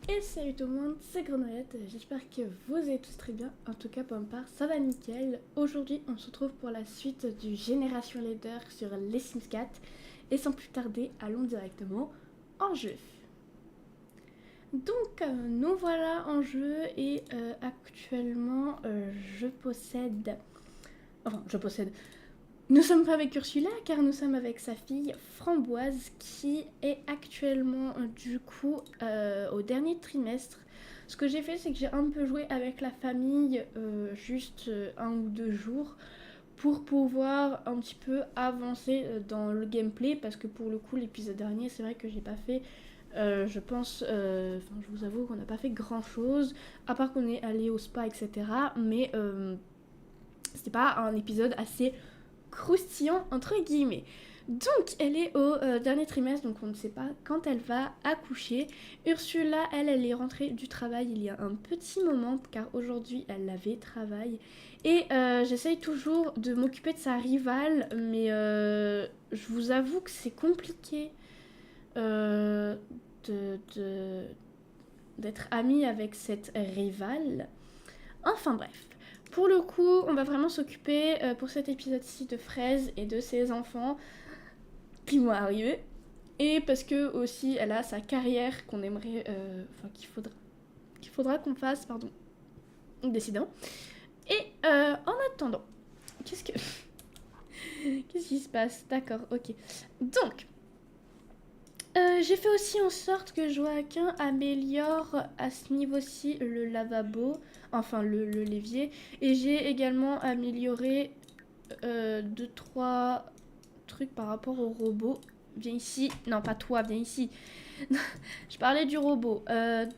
Et salut tout le monde, c'est Grenouillette, j'espère que vous allez tous très bien, en tout cas pour ma part ça va nickel. Aujourd'hui on se retrouve pour la suite du Génération Leader sur les Sims 4 et sans plus tarder allons directement en jeu. Donc nous voilà en jeu et actuellement je possède... Enfin je possède... Nous sommes pas avec Ursula car nous sommes avec sa fille Framboise qui est actuellement du coup au dernier trimestre. Ce que j'ai fait c'est que j'ai un peu joué avec la famille juste 1 ou 2 jours pour pouvoir un petit peu avancer dans le gameplay parce que pour le coup l'épisode dernier c'est vrai que j'ai pas fait je pense, je vous avoue qu'on n'a pas fait grand chose à part qu'on est allé au spa etc mais c'était pas un épisode assez croustillant entre guillemets. Donc elle est au dernier trimestre, donc on ne sait pas quand elle va accoucher. Ursula, elle est rentrée du travail il y a un petit moment, car aujourd'hui elle avait travail. Et j'essaye toujours de m'occuper de sa rivale, mais je vous avoue que c'est compliqué euh, de, d'être amie avec cette rivale. Enfin bref. Pour le coup, on va vraiment s'occuper pour cet épisode-ci de Fraise et de ses enfants qui vont arriver. Et parce que aussi, elle a sa carrière qu'on aimerait, qu'il faudra qu'on fasse, pardon, décidément. Et en attendant, qu'est-ce que, qu'est-ce qui se passe? D'accord, ok. Donc, j'ai fait aussi en sorte que Joaquin améliore à ce niveau-ci le lavabo, enfin le l'évier. Et j'ai également amélioré 2-3 trucs par rapport au robot. Viens ici. Non, pas toi, viens ici. Je parlais du robot.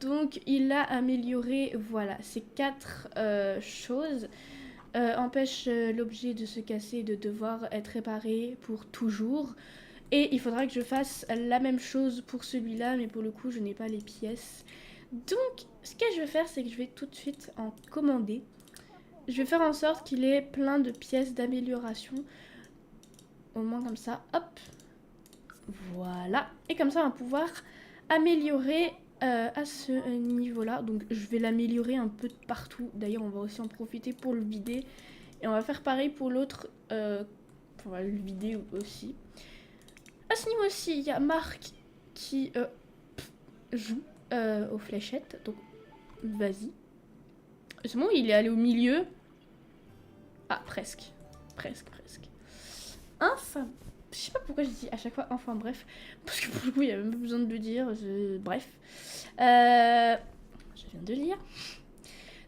Donc, il a amélioré, voilà, ces 4 choses. Empêche l'objet de se casser et de devoir être réparé pour toujours. Et il faudra que je fasse la même chose pour celui-là, mais pour le coup, je n'ai pas les pièces. Donc, ce que je vais faire, c'est que je vais tout de suite en commander. Je vais faire en sorte qu'il ait plein de pièces d'amélioration. Au moins comme ça, hop. Voilà. Et comme ça, on va pouvoir améliorer à ce niveau-là. Donc, je vais l'améliorer un peu de partout. D'ailleurs, on va aussi en profiter pour le vider. Et on va faire pareil pour l'autre. On va le vider aussi. À ce niveau-ci, il y a Marc qui joue aux fléchettes. Donc, vas-y. C'est bon, il est allé au milieu. Ah, presque. Presque. Enfin, je sais pas pourquoi je dis à chaque fois enfin bref. Parce que pour le coup, il y a même pas besoin de le dire. Bref. Je viens de lire.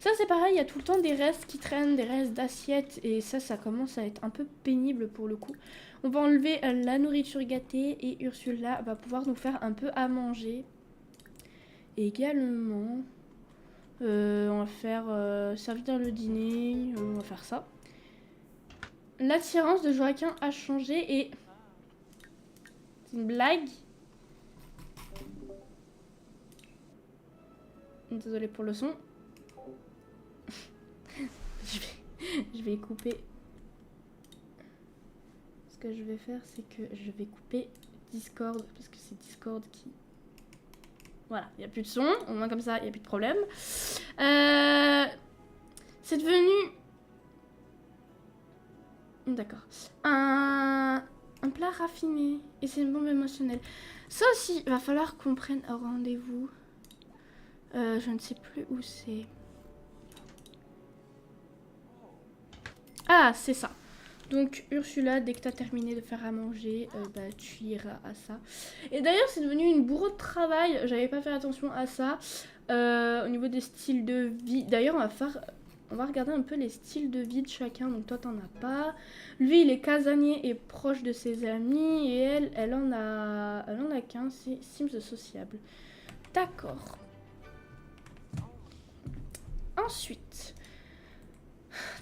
Ça, c'est pareil, il y a tout le temps des restes qui traînent, des restes d'assiettes. Et ça commence à être un peu pénible pour le coup. On va enlever la nourriture gâtée et Ursula va pouvoir nous faire un peu à manger. Également, on va faire servir le dîner, on va faire ça. L'attirance de Joaquin a changé et... C'est une blague. Désolée pour le son. je vais couper. Ce que je vais faire, c'est que je vais couper Discord, parce que c'est Discord qui... Voilà, il n'y a plus de son, au moins comme ça, il n'y a plus de problème. C'est devenu... D'accord. Un plat raffiné, et c'est une bombe émotionnelle. Ça aussi, il va falloir qu'on prenne un rendez-vous. Je ne sais plus où c'est. Ah, c'est ça. Donc Ursula, dès que t'as terminé de faire à manger, tu iras à ça. Et d'ailleurs, c'est devenu une bourreau de travail. J'avais pas fait attention à ça. Au niveau des styles de vie. D'ailleurs, on va regarder un peu les styles de vie de chacun. Donc toi, t'en as pas. Lui, il est casanier et proche de ses amis. Et elle en a qu'un. C'est Sims sociable. D'accord. Ensuite...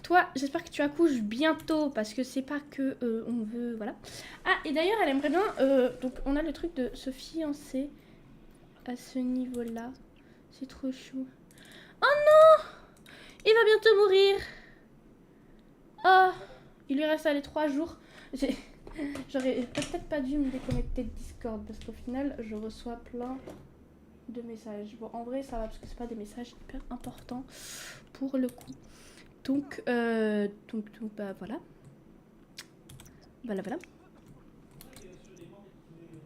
Toi, j'espère que tu accouches bientôt parce que c'est pas que on veut, voilà. Ah, et d'ailleurs, elle aimerait bien. Donc, on a le truc de se fiancer à ce niveau-là. C'est trop chou. Oh non, il va bientôt mourir. Oh, il lui reste allez 3 jours. J'aurais peut-être pas dû me déconnecter de Discord parce qu'au final, je reçois plein de messages. Bon, en vrai, ça va parce que c'est pas des messages hyper importants pour le coup. Donc, bah voilà. Voilà.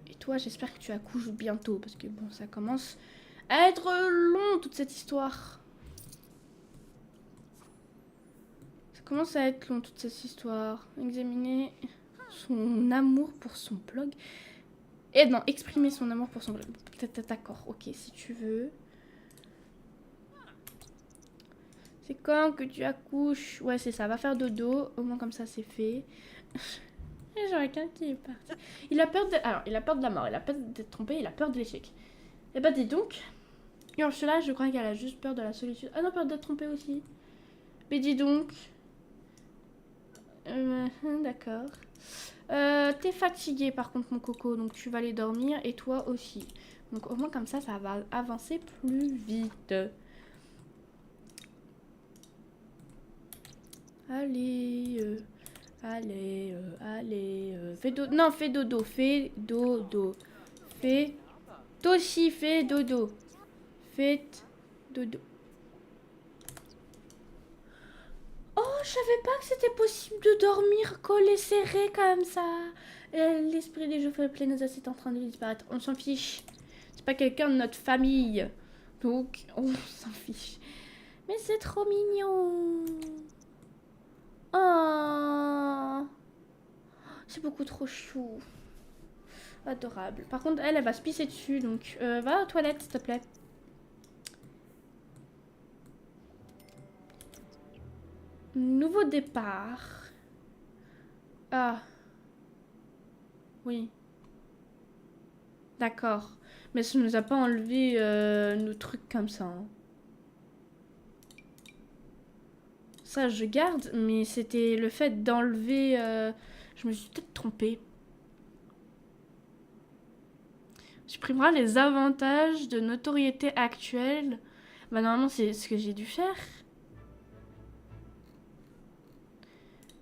Et toi, j'espère que tu accouches bientôt parce que bon, ça commence à être long toute cette histoire. Ça commence à être long toute cette histoire. Examiner son amour pour son blog. Et non, exprimer son amour pour son blog. Peut-être d'accord, ok, si tu veux. C'est quand que tu accouches? Ouais, c'est ça, va faire dodo. Au moins comme ça, c'est fait. Et j'aurais quelqu'un qui est parti. Il a peur de... Alors, il a peur de la mort, il a peur d'être trompé, il a peur de l'échec. Et bah dis donc. Ursula, je crois qu'elle a juste peur de la solitude. Ah non, peur d'être trompée aussi. Mais dis donc. D'accord. T'es fatigué par contre mon coco, donc tu vas aller dormir et toi aussi. Donc au moins comme ça va avancer plus vite. Allez, fais dodo. Non, fais dodo, fais dodo. Fais... Toi aussi, fais dodo. Faites dodo. Oh, je savais pas que c'était possible de dormir collé serré comme ça. L'esprit des jeux plein nous est en train de disparaître. On s'en fiche. C'est pas quelqu'un de notre famille. Donc, on s'en fiche. Mais c'est trop mignon. Oh. C'est beaucoup trop chou. Adorable. Par contre, elle va se pisser dessus. Donc, va aux toilettes, s'il te plaît. Nouveau départ. Ah. Oui. D'accord. Mais ça nous a pas enlevé nos trucs comme ça. Hein. Ça, je garde, mais c'était le fait d'enlever... Je me suis peut-être trompée. Supprimera les avantages de notoriété actuelle. Bah normalement, c'est ce que j'ai dû faire.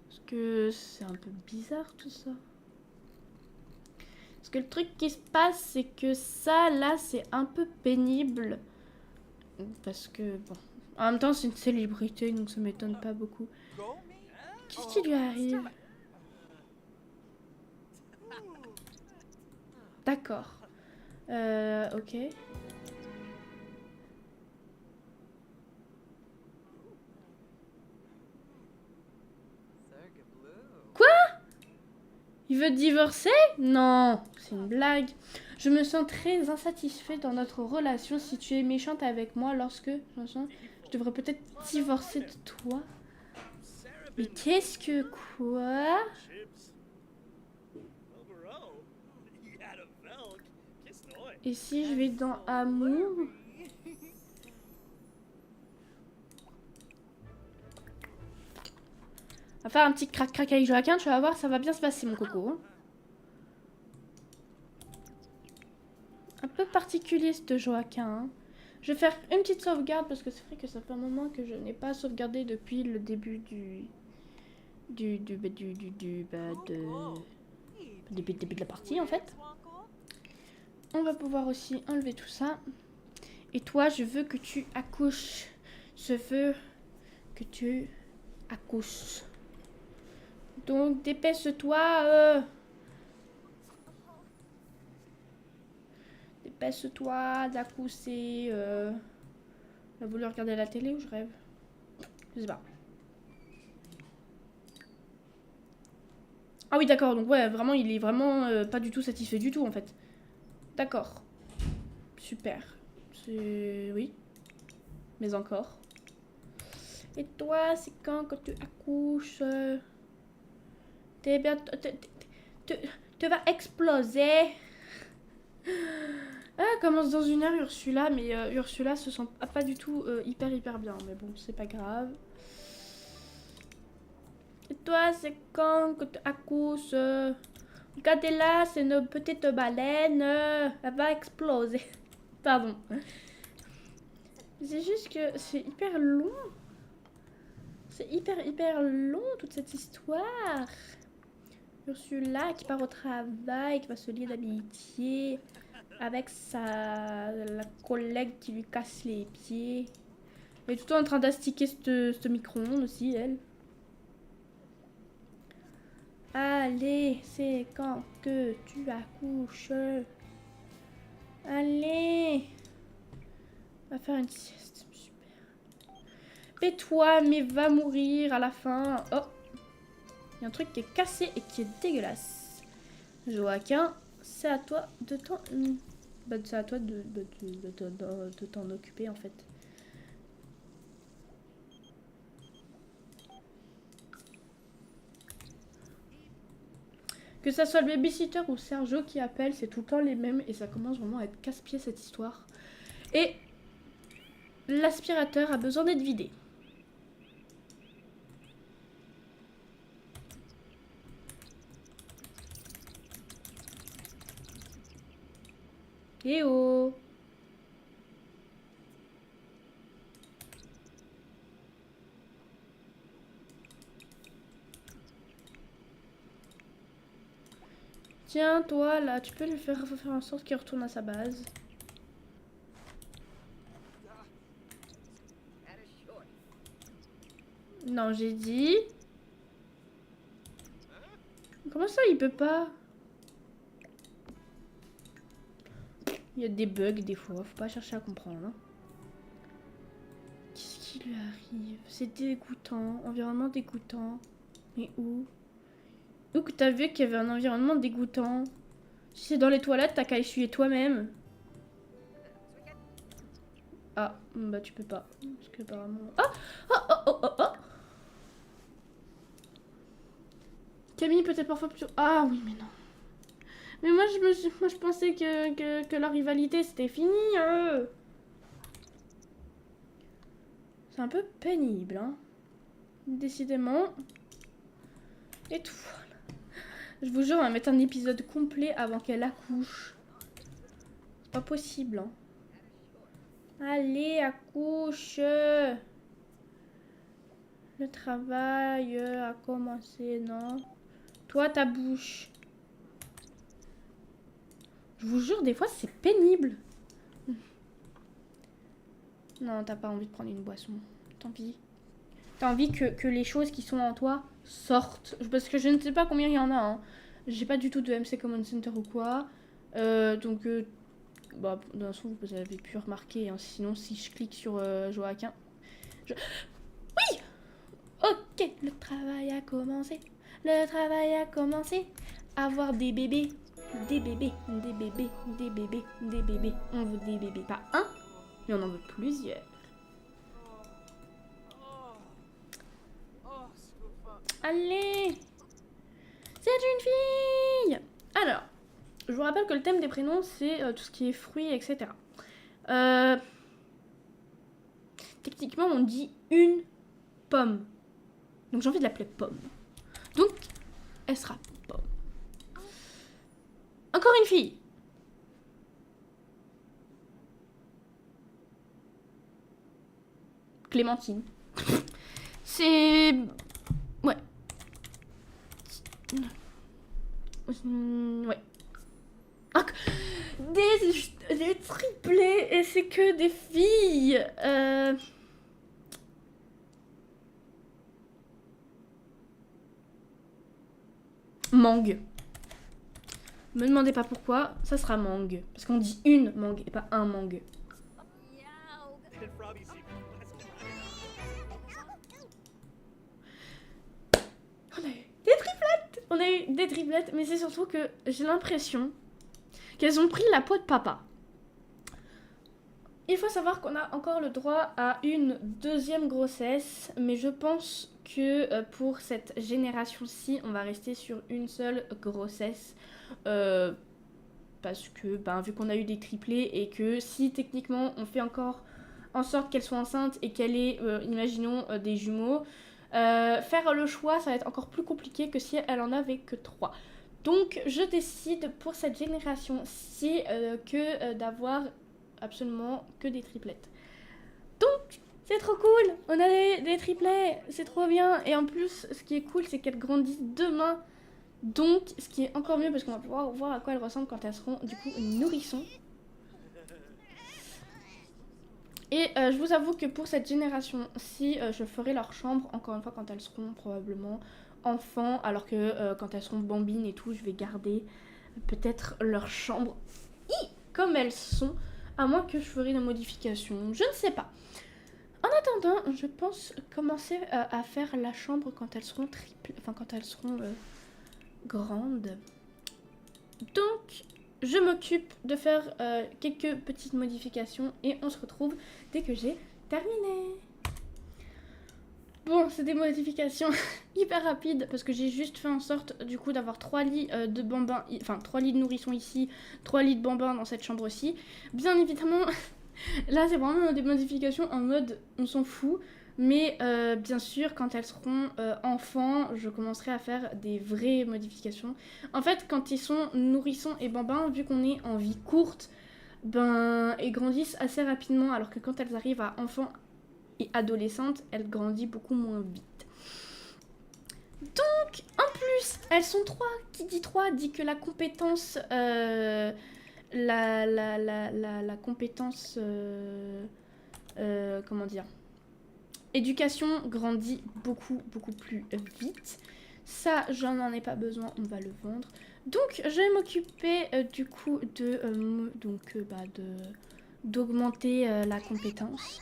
Parce que c'est un peu bizarre tout ça. Parce que le truc qui se passe, c'est que ça, là, c'est un peu pénible. Parce que, bon... En même temps, c'est une célébrité, donc ça m'étonne pas beaucoup. Qu'est-ce qui lui arrive? D'accord. Ok. Quoi? Il veut divorcer? Non, c'est une blague. Je me sens très insatisfait dans notre relation. Si tu es méchante avec moi lorsque... Je devrais peut-être divorcer de toi. Mais qu'est-ce que quoi? Et si je vais dans amour? On va faire un petit crac-crac avec Joaquin, tu vas voir, ça va bien se passer mon coco. Un peu particulier ce Joaquin. Hein. Je vais faire une petite sauvegarde parce que c'est vrai que ça fait un moment que je n'ai pas sauvegardé depuis le début début de la partie en fait. On va pouvoir aussi enlever tout ça. Et toi, je veux que tu accouches. Je veux que tu accouches. Donc, dépêche-toi. Dépêche-toi d'accoucher. On a voulu regarder la télé ou je rêve? Je sais pas. Ah oui, d'accord. Donc, ouais, vraiment, il est vraiment pas du tout satisfait du tout, en fait. D'accord. Super. C'est... Oui. Mais encore. Et toi, c'est quand tu accouches? T'es bien... Tu vas exploser. Ah, commence dans une heure Ursula, mais Ursula se sent pas du tout hyper bien. Mais bon, c'est pas grave. Et toi, c'est quand que tu accouches? Regardez là, c'est une petite baleine. Elle va exploser. Pardon. C'est juste que c'est hyper long. C'est hyper long toute cette histoire. Ursula qui part au travail, qui va se lier d'amitié avec la collègue qui lui casse les pieds. Elle est tout le temps en train d'astiquer ce micro-ondes aussi, elle. Allez, c'est quand que tu accouches. Allez. On va faire une sieste. Super. Fais-toi, mais va mourir à la fin. Oh. Il y a un truc qui est cassé et qui est dégueulasse. Joaquin, c'est à toi de t'en... Bah, c'est à toi de t'en occuper en fait. Que ça soit le babysitter ou Sergio qui appelle, c'est tout le temps les mêmes et ça commence vraiment à être casse-pied cette histoire. Et l'aspirateur a besoin d'être vidé. Eh oh! Tiens, toi, là, tu peux lui faire en sorte qu'il retourne à sa base. Non, j'ai dit... Comment ça, il peut pas? Il y a des bugs, des fois. Faut pas chercher à comprendre. Hein. Qu'est-ce qui lui arrive? C'est dégoûtant. Environnement dégoûtant. Mais où? Où que t'as vu qu'il y avait un environnement dégoûtant? Si c'est dans les toilettes, t'as qu'à essuyer toi-même. Ah, bah tu peux pas. Parce que apparemment... Ah! Oh, oh, oh, oh, oh! Camille peut-être parfois plutôt... Ah oui, mais non. Mais moi, je pensais que leur rivalité, c'était fini, C'est un peu pénible, hein. Décidément. Et tout. Je vous jure, on va mettre un épisode complet avant qu'elle accouche. C'est pas possible, hein. Allez, accouche. Le travail a commencé, non? Toi, ta bouche. Je vous jure, des fois, c'est pénible. Non, t'as pas envie de prendre une boisson. Tant pis. T'as envie que les choses qui sont en toi sortent. Parce que je ne sais pas combien il y en a. Hein. J'ai pas du tout de MC Command Center ou quoi. Donc, bah, d'un son, vous avez pu remarquer. Hein. Sinon, si je clique sur Joaquin... Oui! Ok, le travail a commencé. Le travail a commencé. Avoir des bébés. Des bébés, des bébés, des bébés, des bébés. On veut des bébés. Pas un, mais on en veut plusieurs. Allez! C'est une fille! Alors, je vous rappelle que le thème des prénoms, c'est tout ce qui est fruits, etc. Techniquement, on dit une pomme. Donc j'ai envie de l'appeler pomme. Donc, elle sera pomme. Encore une fille. Clémentine. C'est... Ouais. Ouais. Des triplés et c'est que des filles. Mangue. Me demandez pas pourquoi, ça sera mangue. Parce qu'on dit une mangue et pas un mangue. On a eu des triplettes. On a eu des triplettes, mais c'est surtout que j'ai l'impression qu'elles ont pris la peau de papa. Il faut savoir qu'on a encore le droit à une deuxième grossesse, mais je pense que pour cette génération-ci, on va rester sur une seule grossesse. Parce que, vu qu'on a eu des triplés et que si techniquement on fait encore en sorte qu'elle soit enceinte et qu'elle ait, imaginons, des jumeaux, faire le choix, ça va être encore plus compliqué que si elle en avait que 3. Donc je décide pour cette génération-ci que d'avoir absolument que des triplettes. Donc c'est trop cool, on a des triplets, c'est trop bien. Et en plus, ce qui est cool, c'est qu'elles grandissent demain. Donc ce qui est encore mieux parce qu'on va pouvoir voir à quoi elles ressemblent quand elles seront du coup nourrissons. Et je vous avoue que pour cette génération-ci, je ferai leur chambre, encore une fois, quand elles seront probablement enfants, alors que quand elles seront bambines et tout, je vais garder peut-être leur chambre comme elles sont, à moins que je ferai des modifications, je ne sais pas. En attendant, je pense commencer à faire la chambre quand elles seront quand elles seront grandes. Donc, je m'occupe de faire quelques petites modifications et on se retrouve dès que j'ai terminé. Bon, c'est des modifications hyper rapides parce que j'ai juste fait en sorte du coup d'avoir 3 lits de bambins, enfin 3 lits de nourrissons ici, 3 lits de bambins dans cette chambre-ci. Bien évidemment, là c'est vraiment des modifications en mode on s'en fout. Mais bien sûr, quand elles seront enfants, je commencerai à faire des vraies modifications. En fait, quand ils sont nourrissons et bambins, vu qu'on est en vie courte, ben, elles grandissent assez rapidement, alors que quand elles arrivent à enfants et adolescentes, elles grandissent beaucoup moins vite. Donc, en plus, elles sont 3. Qui dit 3 dit que la compétence... la compétence... comment dire, éducation grandit beaucoup plus vite. Ça, j'en ai pas besoin, on va le vendre. Donc, je vais m'occuper du coup de d'augmenter la compétence.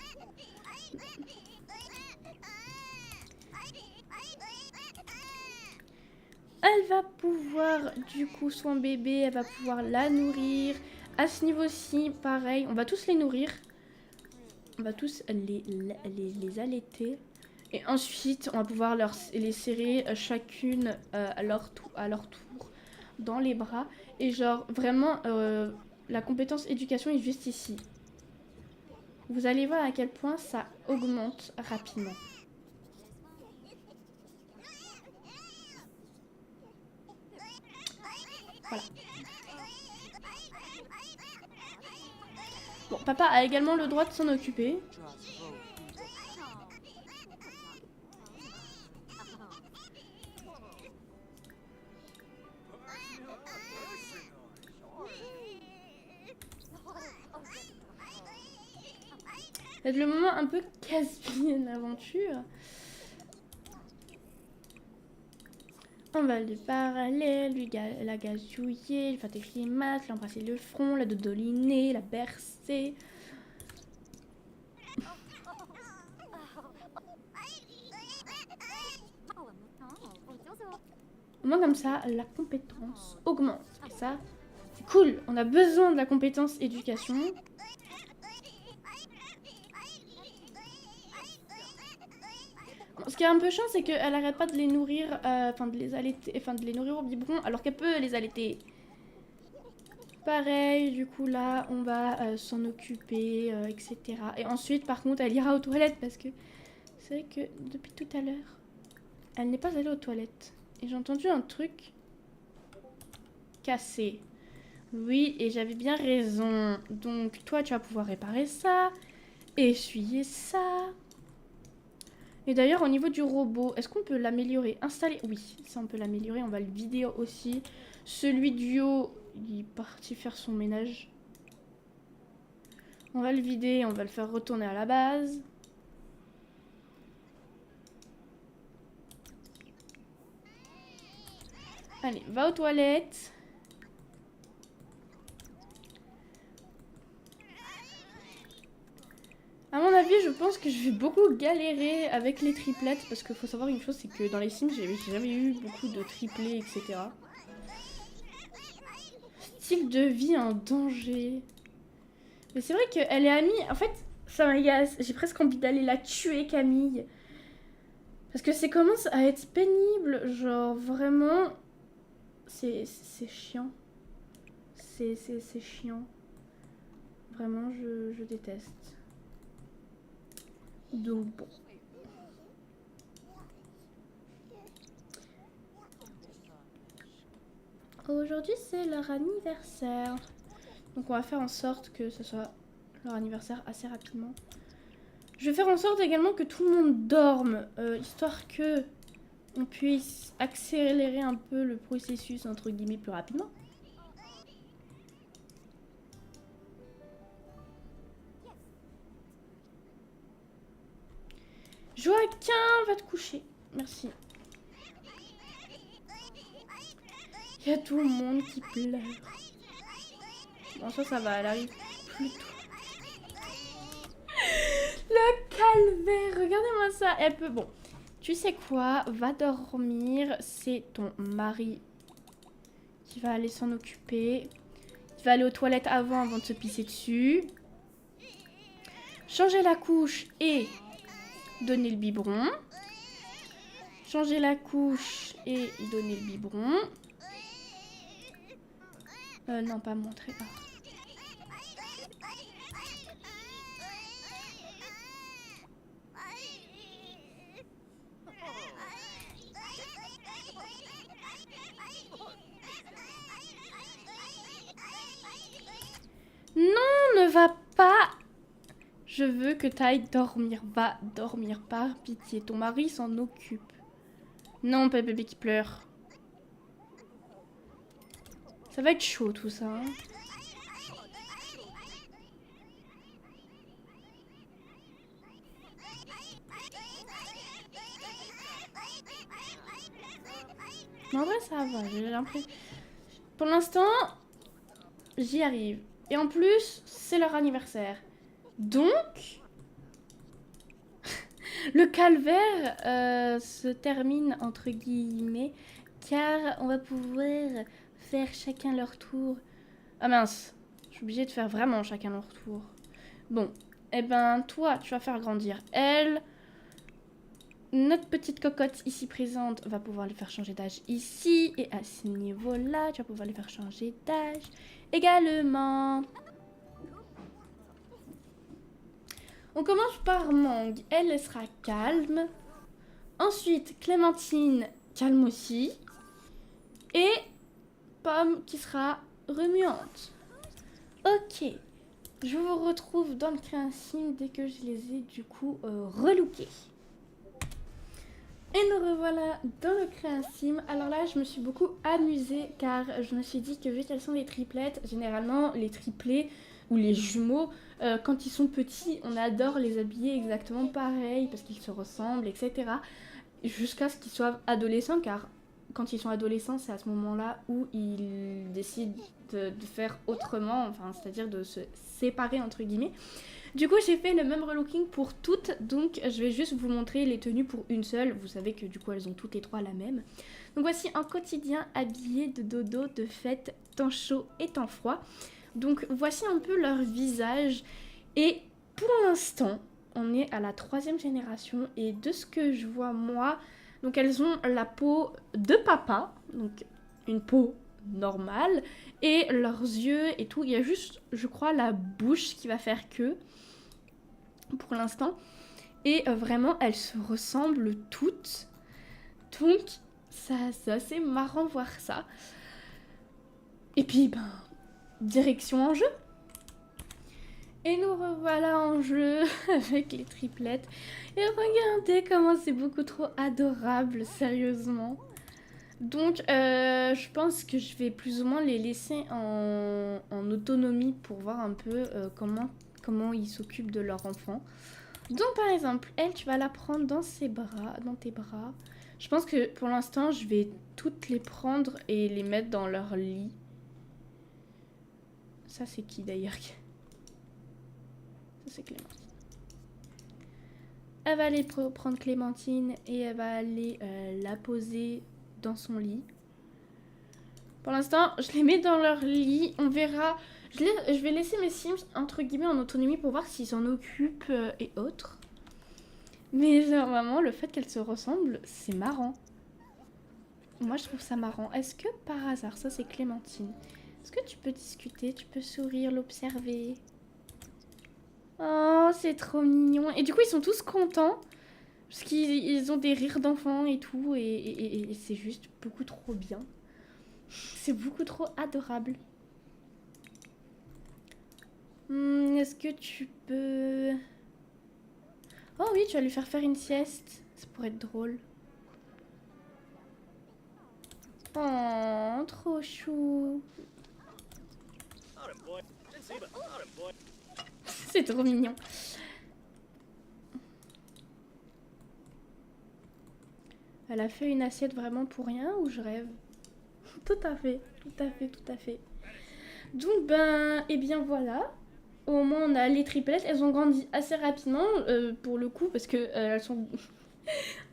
Elle va pouvoir, du coup, son bébé, elle va pouvoir la nourrir. À ce niveau-ci, pareil, on va tous les nourrir. On va tous les allaiter. Et ensuite, on va pouvoir les serrer chacune à leur tour dans les bras. Et genre, vraiment, la compétence éducation est juste ici. Vous allez voir à quel point ça augmente rapidement. Voilà. Bon, papa a également le droit de s'en occuper. C'est le moment un peu casse-pied d'aventure. On va lui parler, la gazouiller, lui faire des grimaces, l'embrasser le front, la dodoliner, la bercer. Au moins comme ça, la compétence augmente. Et ça, c'est cool. On a besoin de la compétence éducation. Bon, ce qui est un peu chiant, c'est qu'elle arrête pas de les nourrir, de les allaiter, de les nourrir au biberon, alors qu'elle peut les allaiter. Pareil, du coup là, on va s'en occuper, etc. Et ensuite, par contre, elle ira aux toilettes parce que c'est vrai que depuis tout à l'heure, elle n'est pas allée aux toilettes. Et j'ai entendu un truc cassé. Oui, et j'avais bien raison. Donc toi, tu vas pouvoir réparer ça, essuyer ça. Et d'ailleurs, au niveau du robot, est-ce qu'on peut l'améliorer? Installer? Oui, ça on peut l'améliorer. On va le vider aussi. Celui du haut, il est parti faire son ménage. On va le vider, on va le faire retourner à la base. Allez, va aux toilettes. À mon avis, je pense que je vais beaucoup galérer avec les triplettes parce qu'il faut savoir une chose, c'est que dans les Sims, j'ai jamais eu beaucoup de triplés, etc. Style de vie en danger. Mais c'est vrai qu'elle est amie. En fait, ça m'agace. J'ai presque envie d'aller la tuer, Camille. Parce que ça commence à être pénible. Genre, vraiment, c'est chiant. C'est chiant. Vraiment, je déteste. Donc bon. Aujourd'hui, c'est leur anniversaire. Donc on va faire en sorte que ce soit leur anniversaire assez rapidement. Je vais faire en sorte également que tout le monde dorme, histoire que on puisse accélérer un peu le processus, entre guillemets, plus rapidement. Joaquin, va te coucher. Merci. Il y a tout le monde qui pleure. Bon, ça va, elle arrive plus tôt. Le calvaire, regardez-moi ça. Elle peut... Bon, tu sais quoi? Va dormir. C'est ton mari qui va aller s'en occuper. Tu vas aller aux toilettes avant de se pisser dessus. Changer la couche et donner le biberon. Changer la couche et donner le biberon. Non, pas montrer. Ah. Non, ne va pas. Je veux que tu ailles dormir. Va dormir, par pitié. Ton mari s'en occupe. Non, pas bébé qui pleure. Ça va être chaud tout ça. Hein. Mais en vrai, ça va. J'ai l'impression. Pour l'instant, j'y arrive. Et en plus, c'est leur anniversaire. Donc, le calvaire se termine entre guillemets, car on va pouvoir faire chacun leur tour. Ah mince, je suis obligée de faire vraiment chacun leur tour. Bon, eh ben toi, tu vas faire grandir elle. Notre petite cocotte ici présente va pouvoir les faire changer d'âge ici. Et à ce niveau-là, tu vas pouvoir les faire changer d'âge également. On commence par Mangue. Elle sera calme. Ensuite, Clémentine, calme aussi. Et Pomme qui sera remuante. Ok. Je vous retrouve dans le créancime dès que je les ai du coup relookés. Et nous revoilà dans le créancime. Alors là, je me suis beaucoup amusée car je me suis dit que vu qu'elles sont des triplettes, généralement les triplés ou les jumeaux, quand ils sont petits, on adore les habiller exactement pareil parce qu'ils se ressemblent, etc. Jusqu'à ce qu'ils soient adolescents, car quand ils sont adolescents, c'est à ce moment-là où ils décident de faire autrement, enfin, c'est-à-dire de se séparer entre guillemets. Du coup, j'ai fait le même relooking pour toutes, donc je vais juste vous montrer les tenues pour une seule. Vous savez que du coup, elles ont toutes les trois la même. Donc voici un quotidien habillé de dodo, de fête, temps chaud et temps froid. Donc voici un peu leur visage. Et pour l'instant, on est à la 3e génération. Et de ce que je vois moi, donc elles ont la peau de papa, donc une peau normale. Et leurs yeux et tout, il y a juste, je crois, la bouche qui va faire que... pour l'instant. Et vraiment, elles se ressemblent toutes. Donc, c'est assez marrant voir ça. Et puis, ben, direction en jeu. Et nous revoilà en jeu avec les triplettes. Et regardez comment c'est beaucoup trop adorable, sérieusement. Donc, je pense que je vais plus ou moins les laisser en autonomie pour voir un peu comment ils s'occupent de leur enfant. Donc par exemple, elle, tu vas la prendre dans tes bras. Je pense que pour l'instant, je vais toutes les prendre et les mettre dans leur lit. Ça, c'est qui d'ailleurs? Ça, c'est Clémentine. Elle va aller prendre Clémentine et elle va aller la poser dans son lit. Pour l'instant, je les mets dans leur lit. On verra. Je vais laisser mes Sims, entre guillemets, en autonomie pour voir s'ils s'en occupent et autres. Mais genre, vraiment, le fait qu'elles se ressemblent, c'est marrant. Moi, je trouve ça marrant. Est-ce que, par hasard, ça, c'est Clémentine. Est-ce que tu peux discuter? Tu peux sourire, l'observer? Oh, c'est trop mignon. Et du coup, ils sont tous contents. Parce qu'ils ont des rires d'enfants et tout. Et c'est juste beaucoup trop bien. C'est beaucoup trop adorable. Est-ce que tu peux... Oh oui, tu vas lui faire une sieste. Ça pourrait être drôle. Oh, trop chou. C'est trop mignon. Elle a fait une assiette vraiment pour rien ou je rêve? Tout à fait, tout à fait, tout à fait. Donc ben, et bien voilà. Au moins on a les triplettes, elles ont grandi assez rapidement pour le coup parce que elles sont...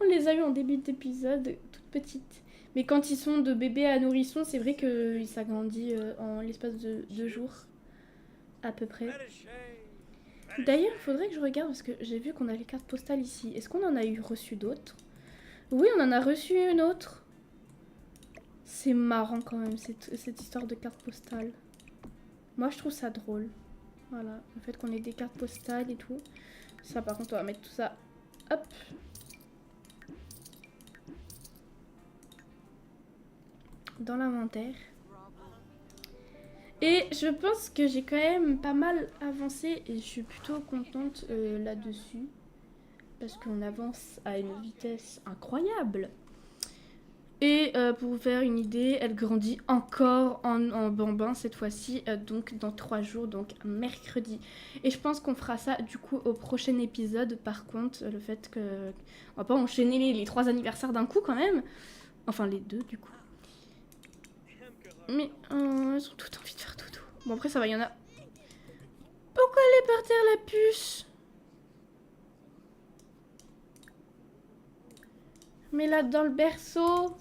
on les a eu en début d'épisode, toutes petites. Mais quand ils sont de bébé à nourrisson, c'est vrai que ça grandit en l'espace de 2 jours à peu près. D'ailleurs, il faudrait que je regarde parce que j'ai vu qu'on a les cartes postales ici. Est-ce qu'on en a eu reçu d'autres? Oui, on en a reçu une autre. C'est marrant quand même cette histoire de cartes postales. Moi je trouve ça drôle. Voilà, le fait qu'on ait des cartes postales et tout. Ça par contre on va mettre tout ça, hop. Dans l'inventaire. Et je pense que j'ai quand même pas mal avancé et je suis plutôt contente là-dessus. Parce qu'on avance à une vitesse incroyable. Et pour vous faire une idée, elle grandit encore en bambin cette fois-ci, donc dans 3 jours, donc mercredi. Et je pense qu'on fera ça du coup au prochain épisode. Par contre, le fait que... on va pas enchaîner les 3 anniversaires d'un coup quand même. Enfin les 2 du coup. Mais elles ont toutes envie de faire dodo. Bon après ça va, il y en a... Pourquoi elle est par terre la puce? Mais là dans le berceau...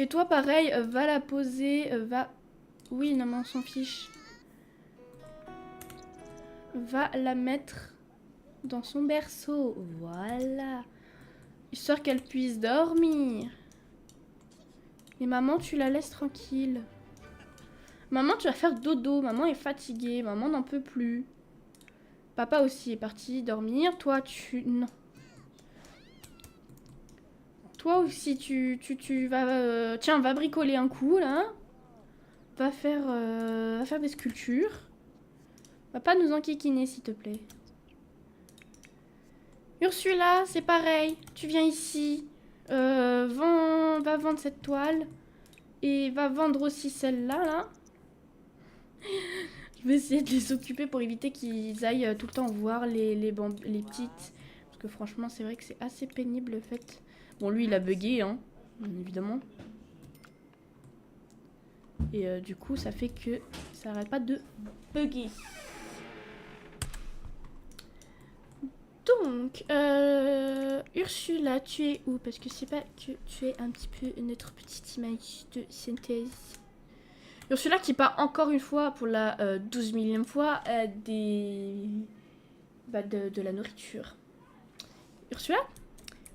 Et toi, pareil, va la poser, va... Oui, non, mais on s'en fiche. Va la mettre dans son berceau. Voilà. Histoire qu'elle puisse dormir. Et maman, tu la laisses tranquille. Maman, tu vas faire dodo. Maman est fatiguée. Maman n'en peut plus. Papa aussi est parti dormir. Toi, tu... Non. Toi aussi, tu vas... Tiens, va bricoler un coup, là. Va faire des sculptures. Va pas nous enquiquiner, s'il te plaît. Ursula, c'est pareil. Tu viens ici. Va vendre cette toile. Et va vendre aussi celle-là, là. Je vais essayer de les occuper pour éviter qu'ils aillent tout le temps voir les petites. Parce que franchement, c'est vrai que c'est assez pénible le fait. Bon, lui, il a bugué, hein. Bien évidemment. Et du coup, ça fait que ça arrête pas de bugger. Donc, Ursula, tu es où? Parce que c'est pas que tu es un petit peu notre petite image de synthèse. Ursula qui part encore une fois pour la 12 millième fois de la nourriture. Ursula,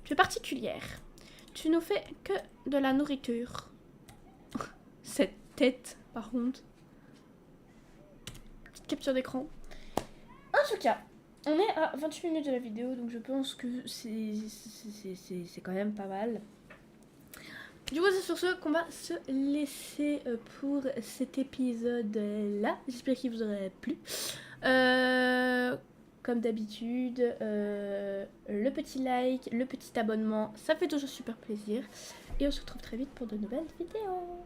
tu es particulière. Tu nous fais que de la nourriture. Cette tête, par contre. Petite capture d'écran. En tout cas, on est à 28 minutes de la vidéo, donc je pense que c'est quand même pas mal. Du coup, c'est sur ce qu'on va se laisser pour cet épisode-là. J'espère qu'il vous aurait plu. Comme d'habitude, le petit like, le petit abonnement, ça fait toujours super plaisir. Et on se retrouve très vite pour de nouvelles vidéos.